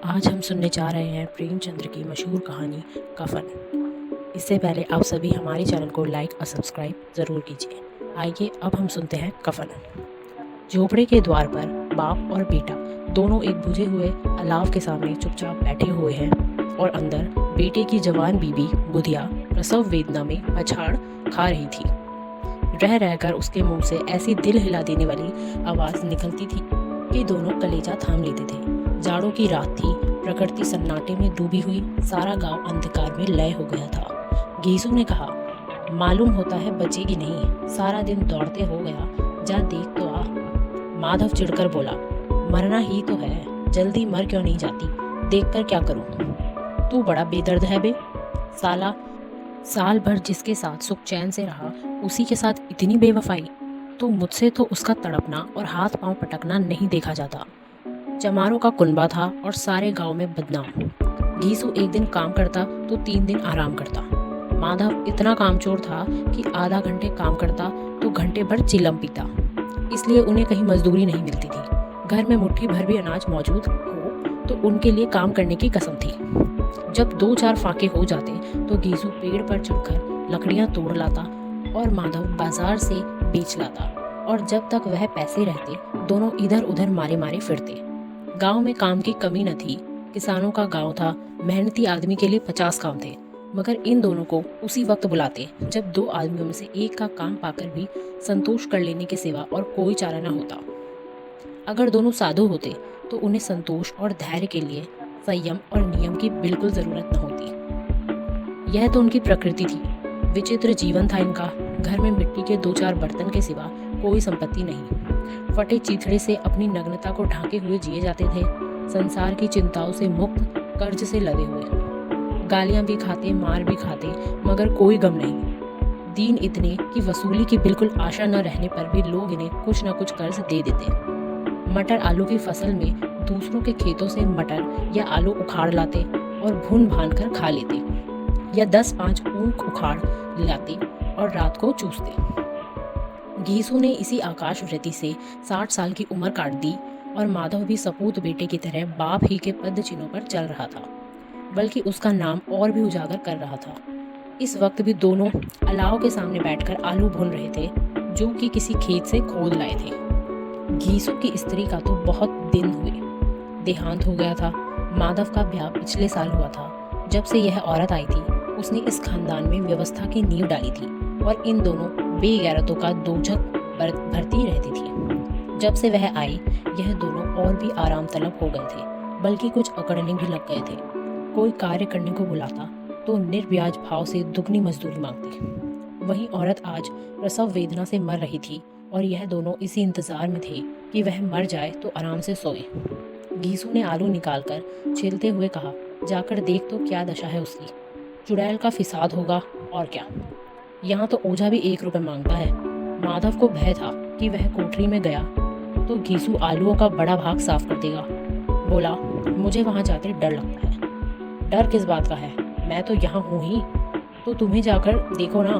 आज हम सुनने जा रहे हैं प्रेमचंद्र की मशहूर कहानी कफन। इससे पहले आप सभी हमारे चैनल को लाइक और सब्सक्राइब ज़रूर कीजिए। आइए अब हम सुनते हैं कफन। झोपड़े के द्वार पर बाप और बेटा दोनों एक बुझे हुए अलाव के सामने चुपचाप बैठे हुए हैं और अंदर बेटे की जवान बीबी बुधिया प्रसव वेदना में पछाड़ खा रही थी। रह रहकर उसके मुंह से ऐसी दिल हिला देने वाली आवाज़ निकलती थी कि दोनों कलेजा थाम लेते थे। जाड़ों की रात थी, प्रकृति सन्नाटे में डूबी हुई, सारा गांव अंधकार में लय हो गया था। घीसू ने कहा, मालूम होता है बचेगी नहीं, सारा दिन दौड़ते हो गया, जा देख तो आ। माधव चिढ़कर बोला, मरना ही तो है, जल्दी मर क्यों नहीं जाती, देखकर क्या करूं? तू बड़ा बेदर्द है बे साला, साल भर जिसके साथ सुख चैन से रहा उसी के साथ इतनी बेवफाई। तो मुझसे तो उसका तड़पना और हाथ पांव पटकना नहीं देखा जाता। चमारों का कुनबा था और सारे गांव में बदनाम। घीसू एक दिन काम करता तो 3 दिन आराम करता। माधव इतना कामचोर था कि आधा घंटे काम करता तो घंटे भर चिलम पीता, इसलिए उन्हें कहीं मजदूरी नहीं मिलती थी। घर में मुट्ठी भर भी अनाज मौजूद हो तो उनके लिए काम करने की कसम थी। जब 2-4 फाके हो जाते तो घीसू पेड़ पर चढ़कर लकड़ियां तोड़ लाता और माधव बाजार से बेच लाता, और जब तक वह पैसे रहते दोनों इधर उधर मारे मारे फिरते। गांव में काम की कमी न थी, किसानों का गांव था, मेहनती आदमी के लिए 50 काम थे, मगर इन दोनों को उसी वक्त बुलाते जब 2 आदमियों में से एक का काम पाकर भी संतोष कर लेने के सिवा और कोई चारा न होता। अगर दोनों साधु होते तो उन्हें संतोष और धैर्य के लिए संयम और नियम की बिल्कुल जरूरत न होती। यह तो उनकी प्रकृति थी। विचित्र जीवन था इनका। घर में मिट्टी के 2-4 बर्तन के सिवा कोई संपत्ति नहीं। फटे चीथड़े से अपनी नग्नता को ढांके हुए जिए जाते थे। संसार की चिंताओं से मुक्त, कर्ज से लदे हुए। गालियां भी खाते, मार भी खाते, मगर कोई गम नहीं। दीन इतने कि वसूली की बिल्कुल आशा न रहने पर भी लोग इन्हें कुछ न कुछ कर्ज दे देते। मटर आलू की फसल में दूसरों के खेतों से मटर या आलू उखाड़ लाते और भून भान कर खा लेते, या 10-5 ऊख उखाड़ लाते और रात को चूसते। घीसू ने इसी आकाश वृत्ति से 60 साल की उम्र काट दी और माधव भी सपूत बेटे की तरह बाप ही के पद चिन्हों पर चल रहा था, बल्कि उसका नाम और भी उजागर कर रहा था। इस वक्त भी दोनों अलाव के सामने बैठकर आलू भून रहे थे, जो कि किसी खेत से खोद लाए थे। घीसू की स्त्री का तो बहुत दिन हुए देहांत हो गया था। माधव का ब्याह पिछले साल हुआ था। जब से यह औरत आई थी उसने इस खानदान में व्यवस्था की नींव डाली थी और इन दोनों बेगैरतों का दोजख भरती रहती थी। जब से वह आई यह दोनों और भी आराम तलब हो गए थे, बल्कि कुछ अकड़ने भी लग गए थे। कोई कार्य करने को बुलाता तो निर्ब्याज भाव से दुगनी मजदूरी मांगती। वहीं औरत आज प्रसव वेदना से मर रही थी और यह दोनों इसी इंतजार में थे कि वह मर जाए तो आराम से सोए। घीसू ने आलू निकालकर छीलते हुए कहा, जाकर देख तो क्या दशा है उसकी। चुड़ैल का फिसाद होगा और क्या। यहाँ तो ओझा भी 1 रुपए मांगता है। माधव को भय था कि वह कोठरी में गया तो घीसू आलूओं का बड़ा भाग साफ कर देगा। बोला, मुझे वहां जाते डर लगता है। डर किस बात का है, मैं तो यहाँ हूँ ही, तो तुम्हें जाकर देखो ना।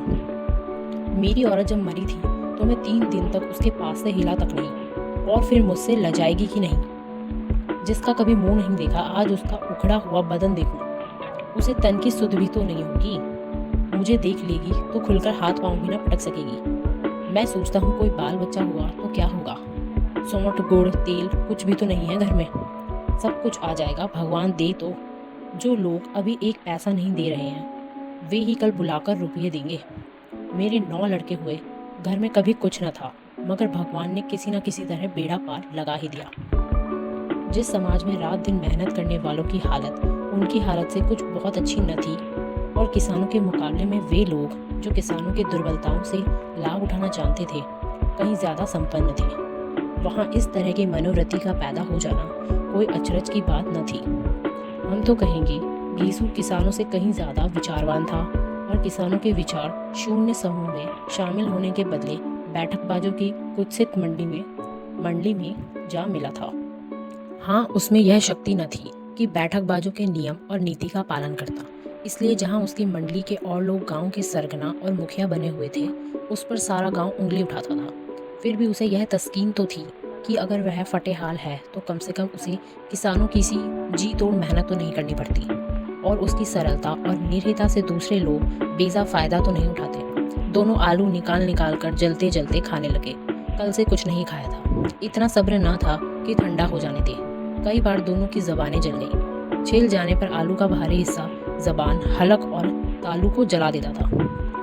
मेरी औरत जब मरी थी तो मैं 3 दिन तक उसके पास से हिला तक नहीं, और फिर मुझसे लजाएगी कि नहीं। जिसका कभी मुंह नहीं देखा आज उसका उखड़ा हुआ बदन देखूं, उसे तन की सुध भी तो नहीं होगी। मुझे देख लेगी तो खुलकर हाथ पांव भी न पटक सकेगी। मैं सोचता हूँ कोई बाल बच्चा हुआ तो क्या होगा। सौंठ गुड़ तेल कुछ भी तो नहीं है घर में, सब कुछ आ जाएगा भगवान दे तो। जो लोग अभी 1 पैसा नहीं दे रहे हैं वे ही कल बुलाकर रुपये देंगे। मेरे 9 लड़के हुए, घर में कभी कुछ न था, मगर भगवान ने किसी न किसी तरह बेड़ा पार लगा ही दिया। जिस समाज में रात दिन मेहनत करने वालों की हालत उनकी हालत से कुछ बहुत अच्छी न थी, और किसानों के मुकाबले में वे लोग जो किसानों की दुर्बलताओं से लाभ उठाना जानते थे कहीं ज़्यादा संपन्न थे, वहाँ इस तरह की मनोवृत्ति का पैदा हो जाना कोई अचरज की बात न थी। हम तो कहेंगे घीसू किसानों से कहीं ज़्यादा विचारवान था, और किसानों के विचार शून्य समूह में शामिल होने के बदले बैठकबाजों की कुत्सित मंडली में जा मिला था। हाँ, उसमें यह शक्ति न थी कि बैठकबाजों के नियम और नीति का पालन करता, इसलिए जहां उसकी मंडली के और लोग गांव के सरगना और मुखिया बने हुए थे उस पर सारा गांव उंगली उठाता था। फिर भी उसे यह तस्कीन तो थी कि अगर वह फटेहाल है तो कम से कम उसे किसानों की सी जी तोड़ मेहनत तो नहीं करनी पड़ती, और उसकी सरलता और निर्भीकता से दूसरे लोग बेजा फ़ायदा तो नहीं उठाते। दोनों आलू निकाल निकाल कर जलते जलते खाने लगे। कल से कुछ नहीं खाया था, इतना सब्र न था कि ठंडा हो जाने दे। कई बार दोनों की ज़बानें जल गई। छिल जाने पर आलू का भारी हिस्सा ज़बान, हलक और तालू को जला देता था,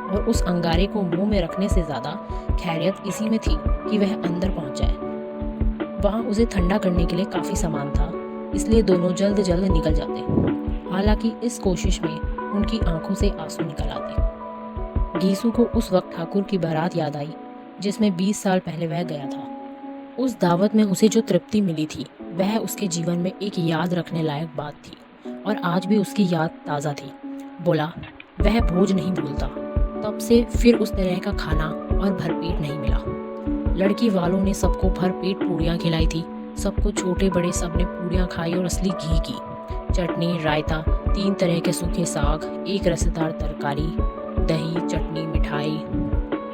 और उस अंगारे को मुंह में रखने से ज़्यादा खैरियत इसी में थी कि वह अंदर पहुंच जाए। वहाँ उसे ठंडा करने के लिए काफ़ी सामान था, इसलिए दोनों जल्द जल्द निकल जाते। हालांकि इस कोशिश में उनकी आंखों से आंसू निकल आते। गीसू को उस वक्त ठाकुर की बारात याद आई जिसमें 20 साल पहले वह गया था। उस दावत में उसे जो तृप्ति मिली थी वह उसके जीवन में एक याद रखने लायक बात थी, और आज भी उसकी याद ताज़ा थी। बोला, वह भोज नहीं भूलता। तब से फिर उस तरह का खाना और भरपेट नहीं मिला। लड़की वालों ने सबको भरपेट पूड़ियाँ खिलाई थी। सबको, छोटे बड़े सब ने पूड़ियाँ खाई, और असली घी की। चटनी, रायता, 3 तरह के सूखे साग, एक रसेदार तरकारी, दही, चटनी, मिठाई।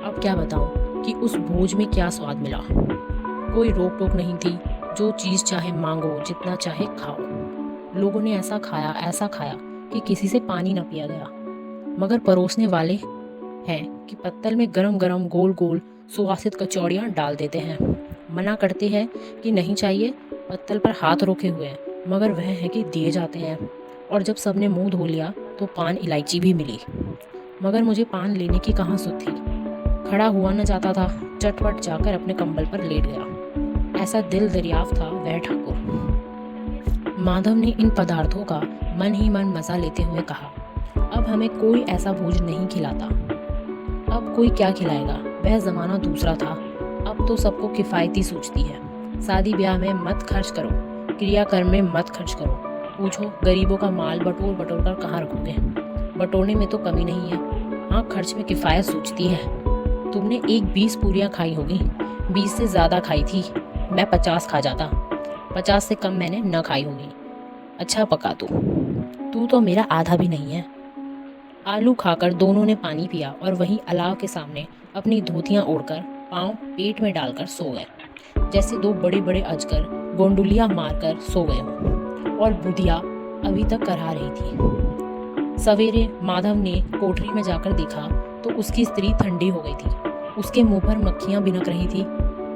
अब क्या बताऊं कि उस भोज में क्या स्वाद मिला। कोई रोक टोक नहीं थी, जो चीज़ चाहे मांगो, जितना चाहे खाओ। लोगों ने ऐसा खाया कि किसी से पानी न पिया गया। मगर परोसने वाले हैं कि पत्तल में गरम गरम गोल गोल सुवासित कचौड़ियाँ डाल देते हैं। मना करते हैं कि नहीं चाहिए, पत्तल पर हाथ रोके हुए हैं, मगर वह है कि दिए जाते हैं। और जब सबने मुंह धो लिया तो पान इलायची भी मिली, मगर मुझे पान लेने की कहाँ सुध थी। खड़ा हुआ न जाता था, चटपट जाकर अपने कंबल पर लेट गया। ऐसा दिल दरियाफ्त था वह ठाकुर। माधव ने इन पदार्थों का मन ही मन मजा लेते हुए कहा, अब हमें कोई ऐसा भोज नहीं खिलाता। अब कोई क्या खिलाएगा, वह जमाना दूसरा था। अब तो सबको किफ़ायती सूझती है। शादी ब्याह में मत खर्च करो, क्रियाकर्म में मत खर्च करो। पूछो गरीबों का माल बटोर बटोर कर कहाँ रखोगे। बटोरने में तो कमी नहीं है, हाँ खर्च में किफ़ायत सूझती है। तुमने एक 20 पूरियाँ खाई होगी, 20 से ज़्यादा खाई थी। मैं 50 खा जाता, 50 से कम मैंने न खाई होगी। अच्छा पका तू तो मेरा आधा भी नहीं है। आलू खाकर दोनों ने पानी पिया, और वहीं अलाव के सामने अपनी धोतियां ओढ़कर पांव पेट में डालकर सो गए, जैसे 2 बड़े बड़े अजगर गोंडुलियां मारकर सो गए हों। और बुधिया अभी तक करहा रही थी। सवेरे माधव ने कोठरी में जाकर देखा तो उसकी स्त्री ठंडी हो गई थी। उसके मुंह पर मक्खियां बिनक रही थी,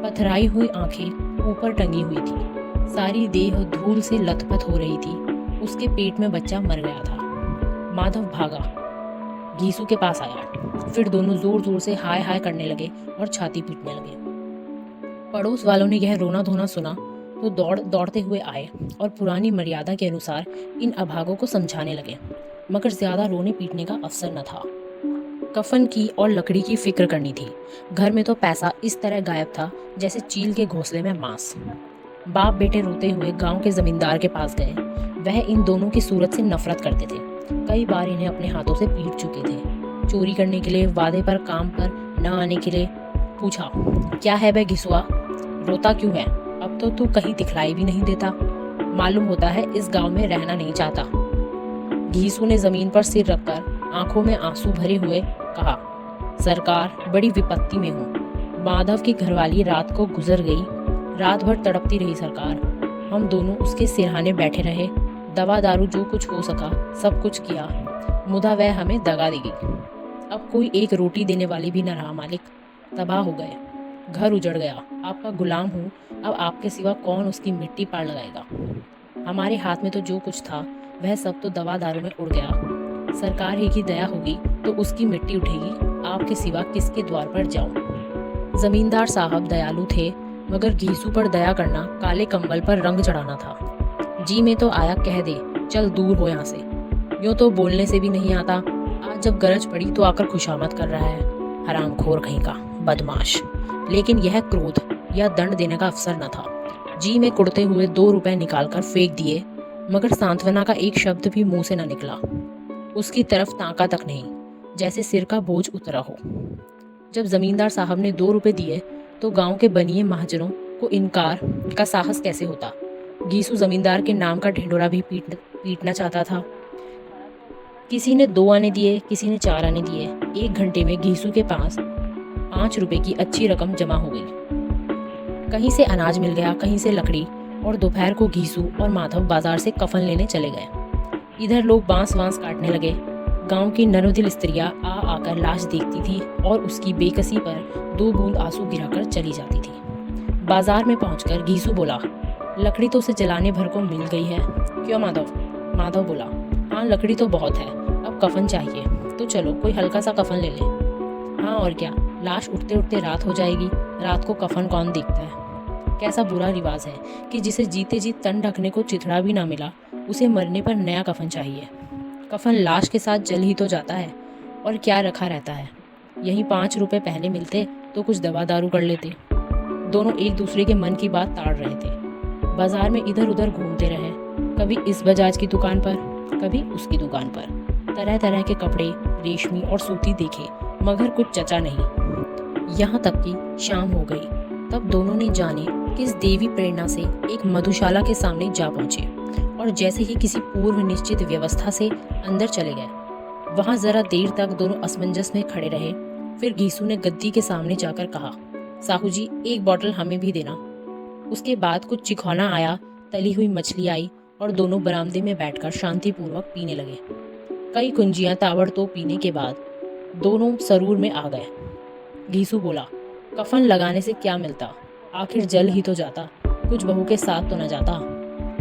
पथराई हुई आंखें ऊपर टंगी हुई थी, सारी देह धूल से लथपथ हो रही थी। उसके पेट में बच्चा मर गया था। माधव भागा, गीसू के पास आया। फिर दोनों जोर जोर से हाय हाय करने लगे और छाती पीटने लगे। पड़ोस वालों ने यह रोना धोना सुना तो दौड़ते हुए आए और पुरानी मर्यादा के अनुसार इन अभागों को समझाने लगे, मगर ज्यादा रोने पीटने का अवसर न था। कफन की और लकड़ी की फिक्र करनी थी। घर में तो पैसा इस तरह गायब था जैसे चील के घोंसले में मांस। बाप बेटे रोते हुए गांव के जमींदार के पास गए। वह इन दोनों की सूरत से नफरत करते थे। कई बार इन्हें अपने हाथों से पीट चुके थे। चोरी करने के लिए, वादे पर काम पर न आने के लिए। पूछा, क्या है बे घिसुआ, रोता क्यों है? अब तो तू कहीं दिखलाई भी नहीं देता। मालूम होता है इस गांव में रहना नहीं चाहता। घीसू ने जमीन पर सिर रखकर आंखों में आंसू भरे हुए कहा, सरकार बड़ी विपत्ति में हूँ। माधव की घरवाली रात को गुजर गई। रात भर तड़पती रही सरकार। हम दोनों उसके सिरहाने बैठे रहे। दवा दारू जो कुछ हो सका सब कुछ किया, मुदा वह हमें दगा देगी। अब कोई एक रोटी देने वाली भी न रहा मालिक। तबाह हो गए, घर उजड़ गया। आपका गुलाम हूँ, अब आपके सिवा कौन उसकी मिट्टी पार लगाएगा। हमारे हाथ में तो जो कुछ था वह सब तो दवा दारू में उड़ गया। सरकार ही की दया होगी तो उसकी मिट्टी उठेगी। आपके सिवा किसके द्वार पर जाऊं? जमींदार साहब दयालु थे, मगर घीसू पर दया करना काले कंबल पर रंग चढ़ाना था। जी में तो आया कह दे, चल दूर हो यहाँ से। यूँ तो बोलने से भी नहीं आता। आज जब गरज पड़ी तो आकर खुशामद कर रहा है। हरामखोर कहीं का बदमाश। लेकिन यह क्रोध या दंड देने का अवसर न था। जी में कुड़ते हुए 2 रुपए निकालकर फेंक दिए, मगर सांत्वना का एक शब्द भी मुंह से न निकला। उसकी तरफ ताका तक नहीं, जैसे सिर का बोझ उतरा हो। जब जमींदार साहब ने 2 रुपए दिए तो गांव के बनिए महाजनों को इनकार का साहस कैसे होता। घीसू जमींदार के नाम का ढिंडोरा भी पीटना चाहता था। किसी ने 2 आने दिए, किसी ने 4 आने दिए। 1 घंटे में घीसू के पास 5 रुपए की अच्छी रकम जमा हो गई। कहीं से अनाज मिल गया, कहीं से लकड़ी, और दोपहर को घीसू और माधव बाजार से कफन लेने चले गए। इधर लोग बांस वांस काटने लगे। गांव की नरोदिल स्त्रियां आ आकर लाश देखती थी और उसकी बेकसी पर 2 बूंद आंसू गिराकर चली जाती थी। बाजार में पहुंचकर घीसू बोला, लकड़ी तो उसे जलाने भर को मिल गई है, क्यों माधव? माधव बोला, हाँ लकड़ी तो बहुत है, अब कफन चाहिए, तो चलो कोई हल्का सा कफन ले ले। हाँ और क्या, लाश उठते उठते रात हो जाएगी, रात को कफन कौन देखता है? कैसा बुरा रिवाज है कि जिसे जीते जी तन ढकने को चिथड़ा भी ना मिला, उसे मरने पर नया कफन चाहिए। कफन लाश के साथ जल ही तो जाता है, और क्या रखा रहता है। यही 5 रुपए पहले मिलते तो कुछ दवा दारू कर लेते। दोनों एक दूसरे के मन की बात ताड़ रहे थे। बाजार में इधर उधर घूमते रहे, कभी इस बजाज की दुकान पर, कभी उसकी दुकान पर। तरह तरह के कपड़े, रेशमी और सूती देखे, मगर कुछ जचा नहीं। यहाँ तक कि शाम हो गई। तब दोनों ने जाने किस देवी प्रेरणा से एक मधुशाला के सामने जा पहुंचे और जैसे ही किसी पूर्व निश्चित व्यवस्था से अंदर चले गए। वहां जरा देर तक दोनों असमंजस में खड़े रहे। फिर घीसू ने गद्दी के सामने जाकर कहा, साहू जी 1 बॉटल हमें भी देना। उसके बाद कुछ चिखौना आया, तली हुई मछली आई और दोनों बरामदे में बैठकर शांतिपूर्वक पीने लगे। कई कुंजियां ताबड़तोड़ पीने के बाद दोनों सरूर में आ गए। घीसू बोला, कफन लगाने से क्या मिलता, आखिर जल ही तो जाता, कुछ बहू के साथ तो न जाता।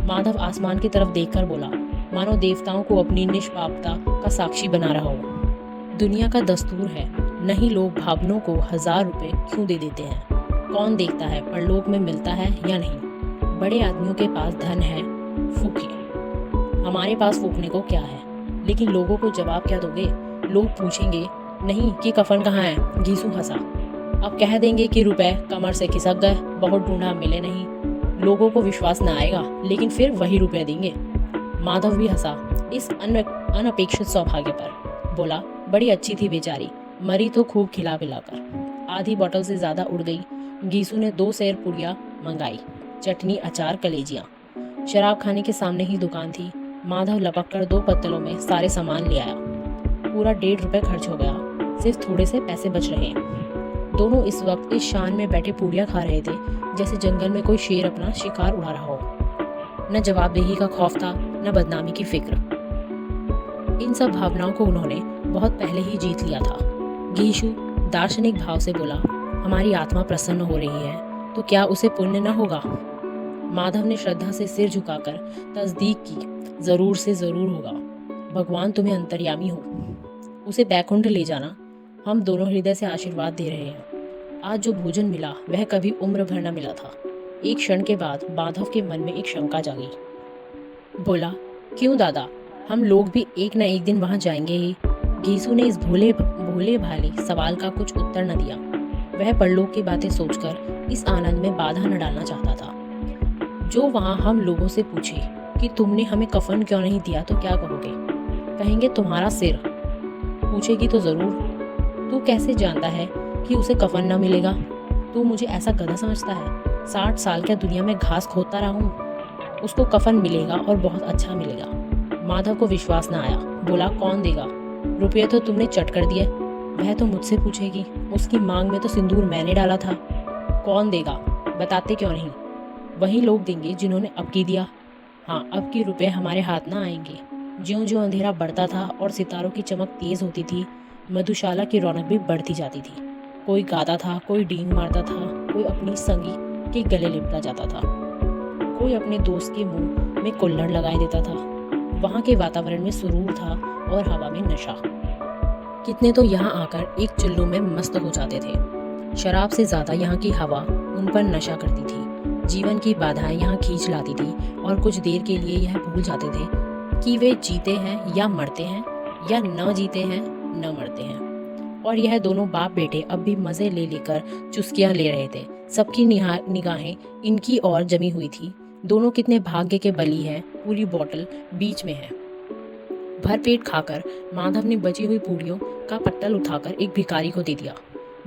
माधव आसमान की तरफ देखकर बोला, मानो देवताओं को अपनी निष्पापता का साक्षी बना रहा हो। दुनिया का दस्तूर है, नहीं लोग भावनों को 1000 रुपए क्यों दे देते हैं। कौन देखता है परलोक में मिलता है या नहीं। बड़े आदमियों के पास धन है, फूके। हमारे पास फूकने को क्या है, लेकिन लोगों को जवाब क्या दोगे? लोग पूछेंगे नहीं कि कफन कहाँ है। घीसू हंसा, अब कह देंगे कि रुपए कमर से खिसक गए, बहुत ढूंढा मिले नहीं। लोगों को विश्वास न आएगा, लेकिन फिर वही रुपए देंगे। माधव भी हंसा इस अनपेक्षित सौभाग्य पर। बोला, बड़ी अच्छी थी बेचारी, मरी तो खूब खिला पिलाकर। आधी बोतल से ज्यादा उड़ गई। घीसू ने 2 सेर पुड़िया मंगाई, चटनी, अचार, कलेजियां। शराब खाने के सामने ही दुकान थी। माधव लपककर 2 पत्तलों में सारे सामान ले आया। पूरा 1.5 रुपए खर्च हो गया, सिर्फ थोड़े से पैसे बच रहे। दोनों इस वक्त इस शान में बैठे पूड़ियाँ खा रहे थे जैसे जंगल में कोई शेर अपना शिकार उड़ा रहा हो। न जवाबदेही का खौफ था, न बदनामी की फिक्र। इन सब भावनाओं को उन्होंने बहुत पहले ही जीत लिया था। घीसू दार्शनिक भाव से बोला, हमारी आत्मा प्रसन्न हो रही है तो क्या उसे पुण्य न होगा? माधव ने श्रद्धा से सिर झुकाकर तस्दीक की, जरूर से जरूर होगा। भगवान तुम्हें अंतर्यामी हो, उसे बैकुंठ ले जाना। हम दोनों हृदय से आशीर्वाद दे रहे हैं। आज जो भोजन मिला वह कभी उम्र भर न मिला था। एक क्षण के बाद माधव के मन में एक शंका जागी। बोला, क्यों दादा, हम लोग भी एक न एक दिन वहां जाएंगे ही। घीसू ने इस भोले भाले सवाल का कुछ उत्तर न दिया। वह परलोक की बातें सोचकर इस आनंद में बाधा न डालना चाहता था। जो वहां हम लोगों से पूछे कि तुमने हमें कफन क्यों नहीं दिया तो क्या कहोगे? कहेंगे तुम्हारा सिर। पूछेगी तो जरूर, तू कैसे जानता है कि उसे कफन न मिलेगा? तू मुझे ऐसा गधा समझता है? 60 साल क्या दुनिया में घास खोदता रहा हूँ? उसको कफन मिलेगा और बहुत अच्छा मिलेगा। माधव को विश्वास न आया। बोला, कौन देगा? रुपये तो तुमने चट कर दिए। वह तो मुझसे पूछेगी, उसकी मांग में तो सिंदूर मैंने डाला था। कौन देगा? बताते क्यों नहीं? वही लोग देंगे जिन्होंने अब की दिया। हाँ, अब की रुपये हमारे हाथ ना आएंगे। ज्यों ज्यों अंधेरा बढ़ता था और सितारों की चमक तेज होती थी, मधुशाला की रौनक भी बढ़ती जाती थी। कोई गाता था, कोई डींग मारता था, कोई अपनी संगी के गले लिपटा जाता था, कोई अपने दोस्त के मुंह में कुल्हड़ लगाए देता था। वहाँ के वातावरण में सुरूर था और हवा में नशा। कितने तो यहाँ आकर एक चुल्लू में मस्त हो जाते थे। शराब से ज्यादा यहाँ की हवा उन पर नशा करती थी। जीवन की बाधाएं यहाँ खींच लाती थी और कुछ देर के लिए यह भूल जाते थे कि वे जीते हैं या मरते हैं, या न जीते हैं न मरते हैं। और यह दोनों बाप बेटे अब भी मजे ले लेकर चुस्कियां ले रहे थे। सबकी निगाहें इनकी ओर जमी हुई थी। दोनों कितने भाग्य के बली हैं। पूरी बोतल बीच में है। भरपेट खाकर माधव ने बची हुई पूड़ियों का पत्तल उठाकर एक भिखारी को दे दिया,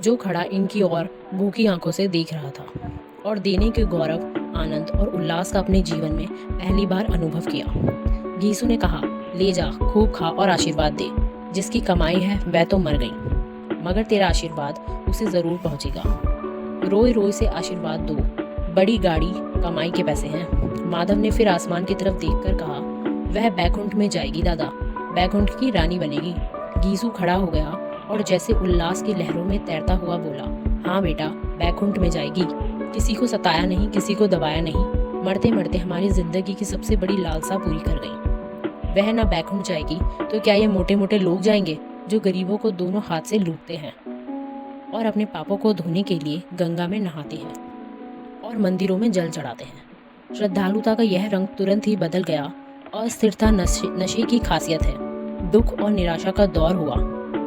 जो खड़ा इनकी ओर भूखी आंखों से देख रहा था और देने के गौरव, आनंद और उल्लास का अपने जीवन में पहली बार अनुभव किया। घीसू ने कहा, ले जा, खूब खा और आशीर्वाद दे। जिसकी कमाई है वह तो मर गई, मगर तेरा आशीर्वाद उसे जरूर पहुंचेगा। रोई रोई से आशीर्वाद दो, बड़ी गाड़ी कमाई के पैसे हैं। माधव ने फिर आसमान की तरफ देखकर कहा, वह बैकुंठ में जाएगी दादा, बैकुंठ की रानी बनेगी। गीसू खड़ा हो गया और जैसे उल्लास की लहरों में तैरता हुआ बोला, हाँ बेटा, बैकुंठ में जाएगी। किसी को सताया नहीं, किसी को दबाया नहीं, मरते मरते हमारी जिंदगी की सबसे बड़ी लालसा पूरी कर गई। वह ना बैकुंठ जाएगी तो क्या ये मोटे मोटे लोग जाएंगे जो गरीबों को दोनों हाथ से लूटते हैं और अपने पापों को धोने के लिए गंगा में नहाते हैं और मंदिरों में जल चढ़ाते हैं। श्रद्धालुता का यह रंग तुरंत ही बदल गया। अस्थिरता नशे की खासियत है। दुख और निराशा का दौर हुआ।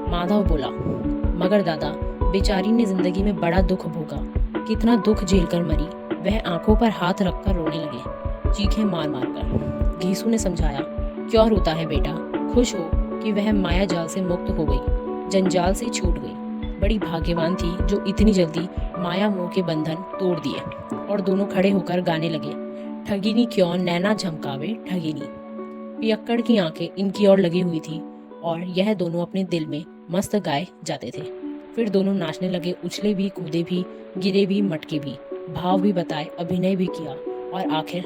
माधव बोला, मगर दादा, बेचारी ने जिंदगी में बड़ा दुख भोगा, कितना दुख झेलकर मरी। वह आंखों पर हाथ रखकर रोने लगे, चीखें मार मार कर। घीसू ने समझाया, क्यों रोता है बेटा, खुश हो कि वह माया जाल से मुक्त हो गई, जंजाल से छूट गई। बड़ी भाग्यवान थी जो इतनी जल्दी माया मोह के बंधन तोड़ दिए। और दोनों खड़े होकर गाने लगे, ठगिनी क्यों नैना झमकावे ठगिनी। पियक्कड़ की आंखें इनकी ओर लगी हुई थी और यह दोनों अपने दिल में मस्त गाए जाते थे। फिर दोनों नाचने लगे, उछले भी, कूदे भी, गिरे भी, मटके भी, भाव भी बताए, अभिनय भी किया और आखिर